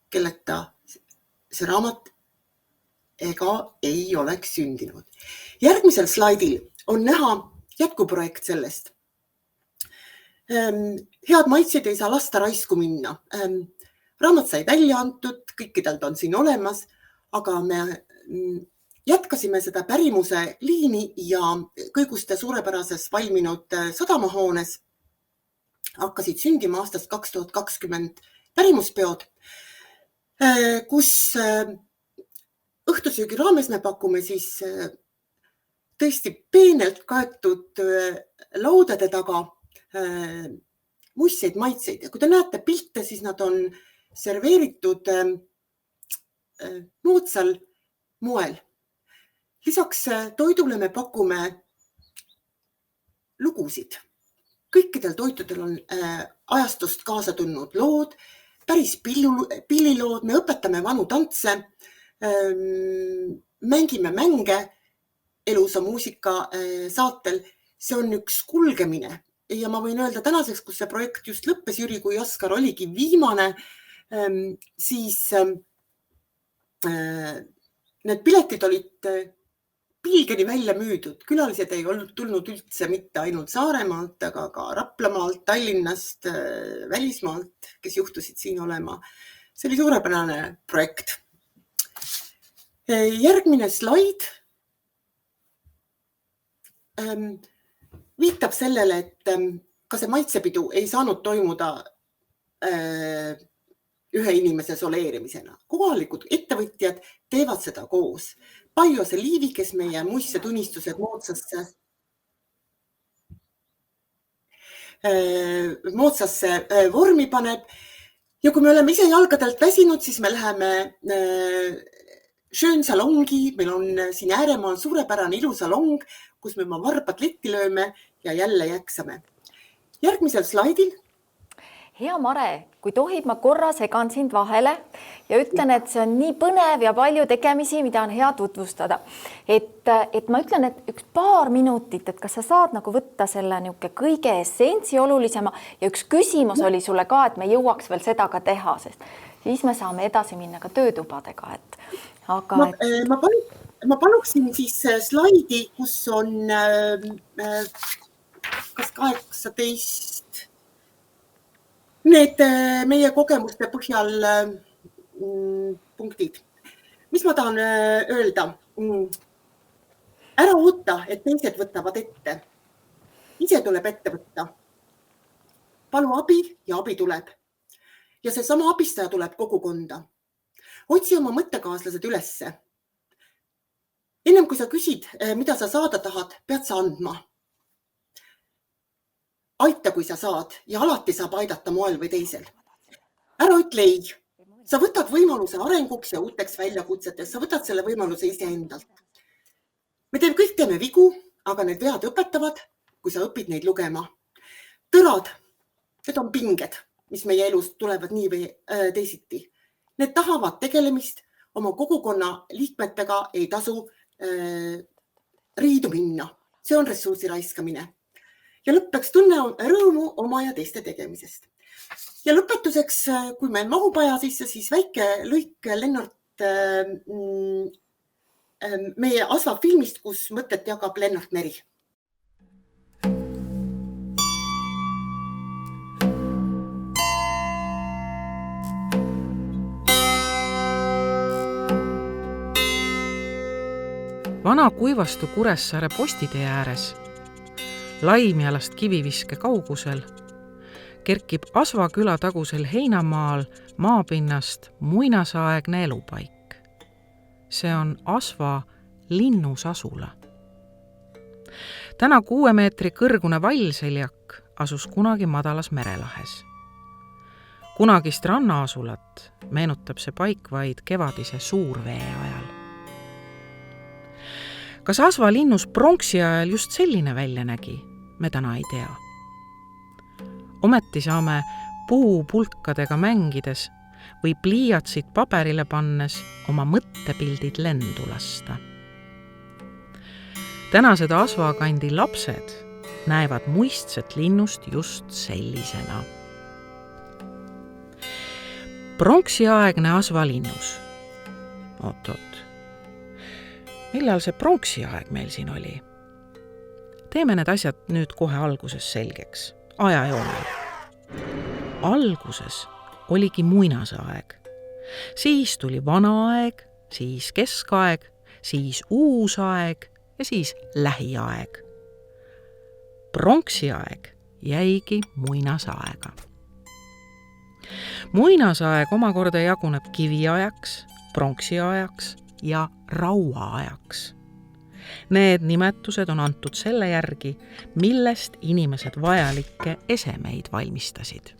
kelleta see raamat ega ei oleks sündinud. Järgmisel slaidil on näha jätkuprojekt sellest. Head maitsed ei saa lasta raisku minna. Raamat sai välja antud, kõikidelt on siin olemas, aga me jätkasime seda pärimuse liini ja Kõiguste suurepärases valminud sadamahoones hakkasid sündima aastast 2020 pärimuspeod, kus õhtusöögi raames me pakume siis tõesti peenelt kaetud laudade taga muistseid maitseid ja kui te näete pilte, siis nad on serveeritud moodsal moel. Lisaks toidule me pakume lugusid. Kõikidel toitudel on ajastust kaasa tulnud lood, päris pillilood, me õpetame vanu tantse, mängime mänge elusa muusika saatel. See on üks kulgemine. Ja ma võin öelda tänaseks, kus see projekt just lõppes, Jüri, kui Jaskar oligi viimane, siis need piletid olid pilgeni välja müüdud. Külalised ei olnud tulnud üldse mitte ainult Saaremaalt, aga ka Raplamaalt, Tallinnast, välismaalt, kes juhtusid siin olema. See oli suurepärane projekt. Järgmine slaid viitab sellele, et ka see maitsepidu ei saanud toimuda ühe inimese soleerimisena. Kohalikud ettevõtjad teevad seda koos. Paljose Liivi, kes meie muistsetunnistused moodsasse vormi paneb. Ja kui me oleme ise jalgadelt väsinud, siis me läheme Schönsalongi. Meil on siin ääremaal suurepärane ilusalong, kus me oma varbad letti lööme ja jälle jäksame. Järgmisel slaidil. Hea Mare, kui tohib, ma korra segan sind vahele ja ütlen, et see on nii põnev ja palju tegemisi, mida on hea tutvustada. Et ma ütlen, et üks paar minutit, et kas sa saad nagu võtta selle kõige essentsi olulisema ja üks küsimus oli sulle ka, et me jõuaks veel seda ka teha, sest siis me saame edasi minna ka töötubadega. Ma paluksin siis slaidi, kus on kas 18 need meie kogemuste põhjal punktid. Mis ma tahan öelda? Ära oota, et teised võtavad ette. Ise tuleb ette võtta. Palu abi ja abi tuleb. Ja see sama abistaja tuleb kogukonda. Otsi oma mõttekaaslased ülesse. Ennem kui sa küsid, mida sa saada tahad, pead sa andma. aita, kui sa saad ja alati saab aidata moel või teisel. Ära ütle ei. Sa võtad võimaluse arenguks ja uuteks väljakutseteks, sa võtad selle võimaluse iseendalt. Me kõik teeme vigu, aga need vead õpetavad, kui sa õpid neid lugema. Tõrad, need on pinged, mis meie elus tulevad nii või teisiti. Need tahavad tegelemist, oma kogukonna liikmetega ei tasu riidu minna. See on ressursi raiskamine. Ja lõppeks tunne rõõmu oma ja teiste tegemisest. Ja lõpetuseks, kui meil mahub aja sisse, siis väike lõik Lennart meie Asva filmist, kus mõtet jagab Lennart Meri. Vana Kuivastu Kuressaare postitee ääres, Laimjalast kiviviske kaugusel, kerkib Asva küla tagusel heinamaal maapinnast muinasaegne elupaik. See on Asva linnusasula. Täna 6 meetri kõrgune vallseljak asus kunagi madalas merelahes. Kunagist rannaasulat meenutab see paik vaid kevadise suurvee ajal. Kas Asva linnus pronksi ajal just selline välja nägi, me täna ei tea. Ometi saame puupulkadega mängides või pliiatsid paberile pannes oma mõttepildid lendu lasta. Tänased Asva kandi lapsed näevad muistset linnust just sellisena. Pronksiaegne Asva linnus. Oot. Millal see pronksiaeg meil siin oli? Teeme need asjad nüüd kohe alguses selgeks. Ajajoonel. Alguses oligi muinasaeg. Siis tuli vana aeg, siis keskaeg, siis uus aeg ja siis lähiaeg. Pronksiaeg jäigi muinasaega. Muinasaeg omakorda jaguneb kiviajaks, pronksiajaks ja rauaajaks. Need nimetused on antud selle järgi, millest inimesed vajalikke esemeid valmistasid.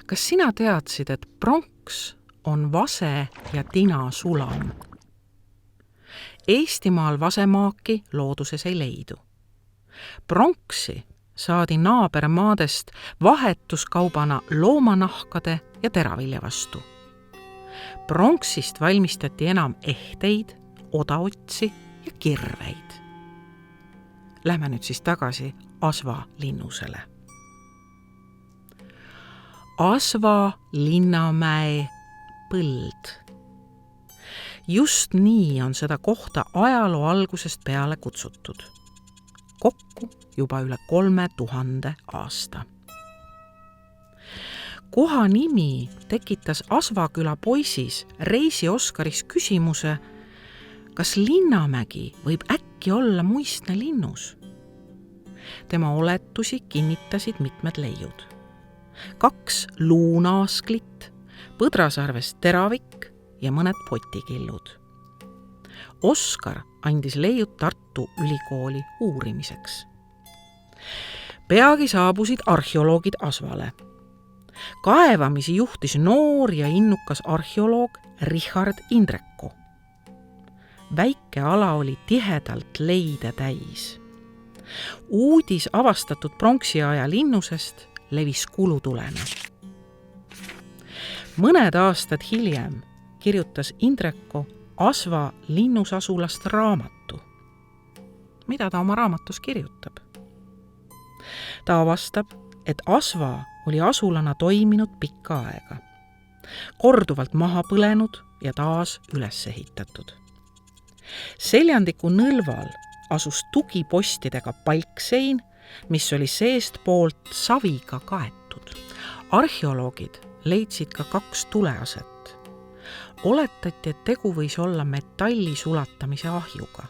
Kas sina teadsid, et pronks on vase ja tina sulam? Eestimaal vasemaaki looduses ei leidu. Pronksi saadi naabermaadest vahetuskaubana loomanahkade ja teravilja vastu. Pronksist valmistati enam ehteid, odaotsi ja kirveid. Lähme nüüd siis tagasi Asva linnusele. Asva Linnamäe põld. Just nii on seda kohta ajaloo algusest peale kutsutud. Kokku juba üle 3000 aasta. Koha nimi tekitas Asvaküla poisis Reisi Oskaris küsimuse, kas Linnamägi võib äkki olla muistne linnus? Tema oletusi kinnitasid mitmed leiud. 2 luunaasklit, Põdrasarvest teravik ja mõned potikillud. Oskar andis leiud Tartu Ülikooli uurimiseks. Peagi saabusid arheoloogid Asvale. Kaevamisi juhtis noor ja innukas arheoloog Richard Indreko. Väike ala oli tihedalt leide täis. Uudis avastatud pronksiaja linnusest levis kulutulena. Mõned aastad hiljem kirjutas Indreko Asva linnusasulast raamatu. Mida ta oma raamatus kirjutab? Ta avastab, et Asva oli asulana toiminud pikka aega. Korduvalt maha põlenud ja taas üles ehitatud. Seljandiku nõlval asus tugipostidega palksein, mis oli seest poolt saviga kaetud. Arheoloogid leidsid ka 2 tuleaset. Oletati, et tegu võis olla metalli sulatamise ahjuga.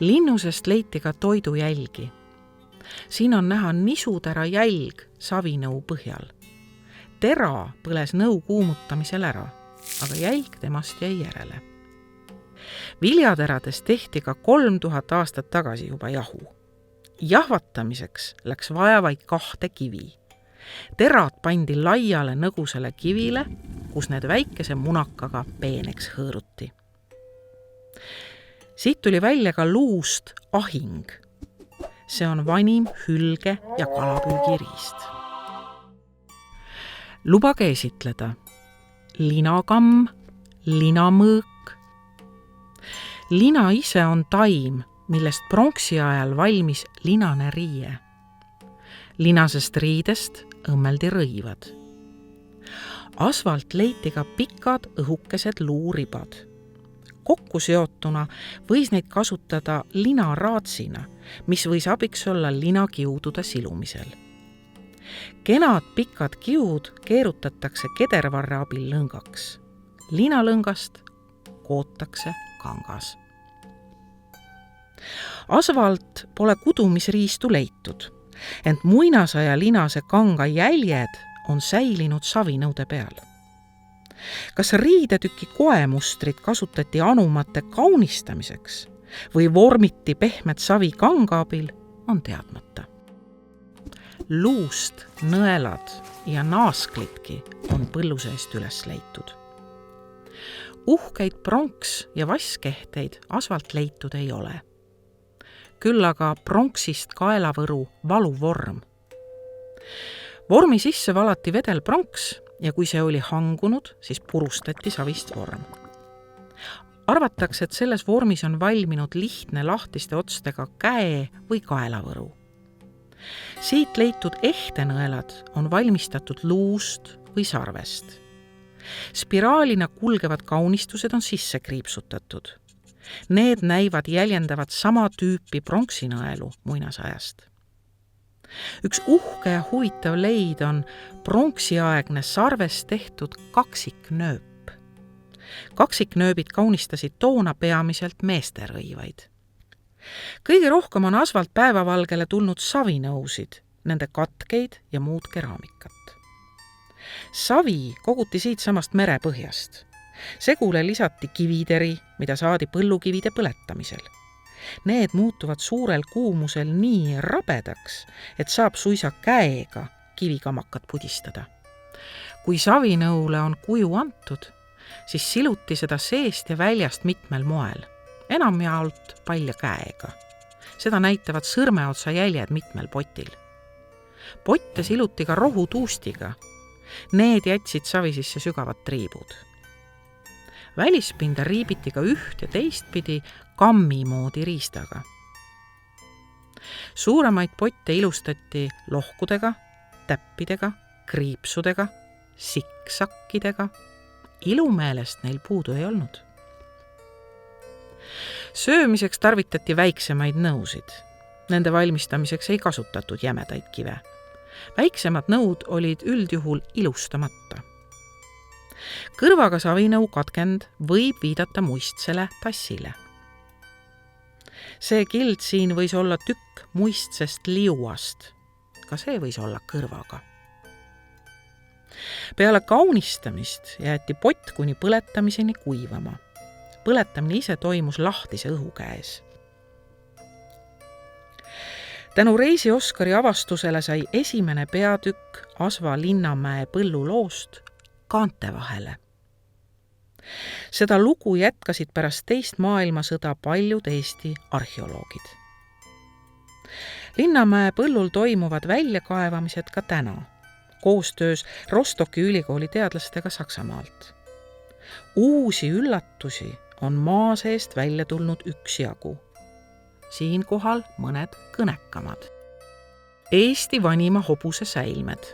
Linnusest leiti ka toidujälgi. Siin on näha nisutera jälg savinõu põhjal. Tera põles nõu kuumutamisel ära, aga jälg temast jäi järele. Viljateradest tehti ka 3000 aastat tagasi juba jahu. Jahvatamiseks läks vaja vaid 2 kivi. Terad pandi laiale nõgusele kivile, kus need väikese munakaga peeneks hõõruti. Siit tuli välja ka luust ahing. See on vanim hülge- ja kalapüügiriist. Lubage esitleda linakamm, linamõõk. Lina ise on taim, millest pronksi ajal valmis linane riie. Linasest riidest õmmeldi rõivad. Asvalt leiti ka pikad õhukesed luuribad. Kokku seotuna võis neid kasutada linaraatsina, mis võis abiks olla linakiudude silumisel. Kenad pikad kiud keerutatakse kedervarre abil lõngaks. Linalõngast kootakse kangas. Asvalt pole kudumisriistu leitud, ent muinasaja linase kanga jäljed on säilinud savinõude peal. Kas riidetüki koemustrit kasutati anumate kaunistamiseks või vormiti pehmet savi kanga abil, on teadmata. Luust nõelad ja naasklidki on põllu seest üles leitud. Uhkeid pronks- ja vasskehteid asvalt leitud ei ole. Küll aga pronksist kaelavõru valuvorm. Vormi sisse valati vedelpronks ja kui see oli hangunud, siis purustati savist vorm. Arvatakse, et selles vormis on valminud lihtne lahtiste otstega käe- või kaelavõru. Siit leitud ehtenõelad on valmistatud luust või sarvest. Spiraalina kulgevad kaunistused on sisse kriipsutatud. Need näivad jäljendavat sama tüüpi pronksinõelu muinasajast. Üks uhke ja huvitav leid on pronksiaegne sarvest tehtud kaksiknööp. Kaksiknööbid kaunistasid toona peamiselt meeste rõivaid. Kõige rohkem on asvalt päevavalgele tulnud savinõusid, nende katkeid ja muud keraamikat. Savi koguti siitsamast merepõhjast. Segule lisati kiviteri, mida saadi põllukivide põletamisel. Need muutuvad suurel kuumusel nii rabedaks, et saab suisa käega kivikamakat pudistada. Kui savinõule on kuju antud, siis siluti seda seest ja väljast mitmel moel, enamjaolt palja käega. Seda näitavad sõrmeotsa jäljed mitmel potil. Potte siluti ka rohutuustiga. Need jätsid savi sisse sügavad triibud. Välispinda riibiti ka üht ja teistpidi kammi moodi riistaga. Suuremaid potte ilustati lohkudega, täppidega, kriipsudega, siksakkidega. Ilumeelest neil puudu ei olnud. Söömiseks tarvitati väiksemaid nõusid. Nende valmistamiseks ei kasutatud jämedaid kive. Väiksemad nõud olid üldjuhul ilustamata. Kõrvaga savinõu katkend võib viidata muistsele tassile. See kild siin võis olla tükk muistsest liuast. Ka see võis olla kõrvaga. Peale kaunistamist jäeti pott kuni põletamiseni kuivama. Põletamine ise toimus lahtise õhu käes. Tänu Reisi Oskari avastusele sai esimene peatükk Asva Linnamäe põlluloost kaante vahele. Seda lugu jätkasid pärast teist maailmasõda paljud Eesti arheoloogid. Linnamäe põllul toimuvad väljakaevamised ka täna, koostöös Rostocki ülikooli teadlastega Saksamaalt. Uusi üllatusi on maa seest välja tulnud üksjagu. Siinkohal mõned kõnekamad. Eesti vanima hobuse säilmed.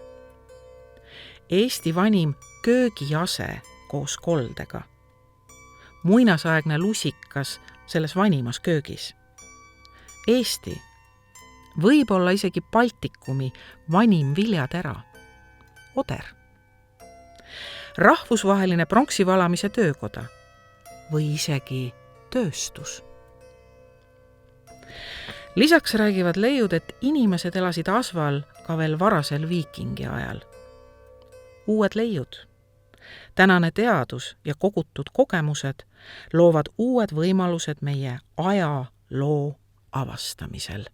Eesti vanim köögiase koos koldega. Muinasaegne lusikas selles vanimas köögis. Eesti, võib-olla isegi Baltikumi vanim viljatera, oder. Rahvusvaheline pronksivalamise töökoda või isegi tööstus. Lisaks räägivad leiud, et inimesed elasid Asval ka veel varasel viikingi ajal. Uued leiud, tänane teadus ja kogutud kogemused loovad uued võimalused meie ajaloo avastamisel.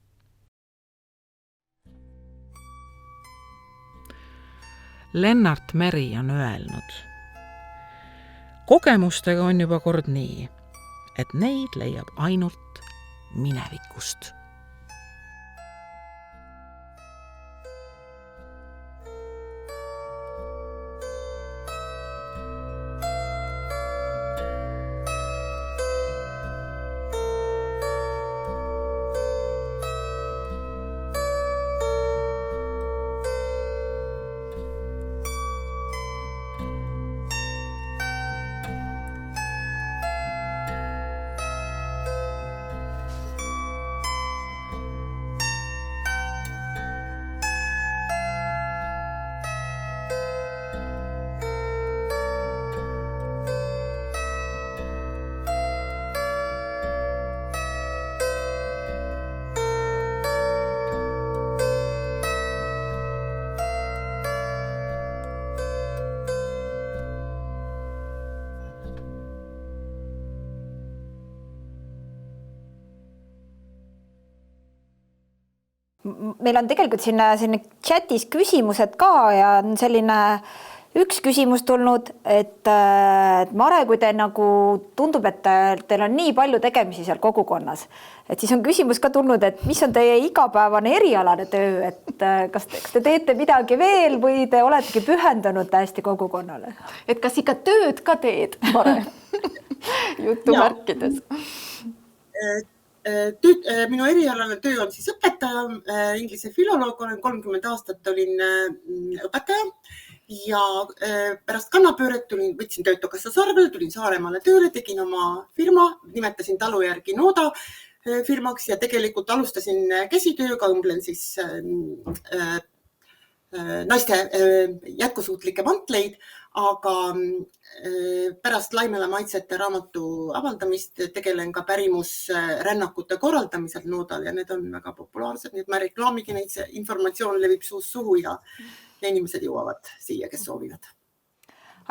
Lennart Meri on öelnud. Kogemustega on juba kord nii, et neid leiab ainult minevikust. Meil on tegelikult sinna chatis küsimused ka ja on selline üks küsimus tulnud, et Mare, kui te nagu tundub, et teil on nii palju tegemisi seal kogukonnas, et siis on küsimus ka tulnud, et mis on teie igapäevane erialane töö, et kas te teete midagi veel või te oletegi pühendunud täiesti kogukonnale? Et kas ikka tööd ka teed, Mare? Jutumärkides. Minu erialane töö on siis õpetaja, inglise filoloog, olen 30 aastat olin õpetaja ja pärast kannapööret võtsin Töötukassa sarvele, tulin Saaremaale tööle, tegin oma firma, nimetasin talu järgi Nooda firmaks ja tegelikult alustasin käsitööga, õmblen siis naiste jätkusuutlikke mantleid, aga pärast Laimela maitsete raamatu avaldamist tegelen ka pärimusrännakute korraldamisel Noodal ja need on väga populaarsed, nii et ma reklaamigi neid, see informatsioon levib suust suhu ja inimesed jõuavad siia, kes soovivad.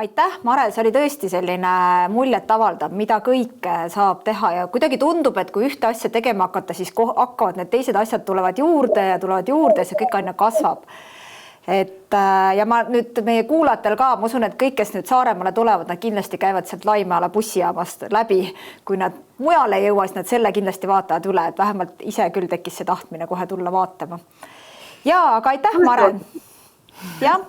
Aitäh, Mare, see oli tõesti selline muljet avaldav, mida kõike saab teha ja kuidagi tundub, et kui ühte asja tegema hakata, siis hakkavad need teised asjad tulevad juurde ja see kõik aina kasvab. Ja ma nüüd meie kuulajatel ka, ma usun, et kõik, kes nüüd Saaremaale tulevad, nad kindlasti käivad sealt Laimeala bussijaamast läbi. Kui nad mujale ei jõua, siis nad selle kindlasti vaatavad üle, et vähemalt ise küll tekkis see tahtmine kohe tulla vaatama. Ja, aga aitäh, Mare! Jah.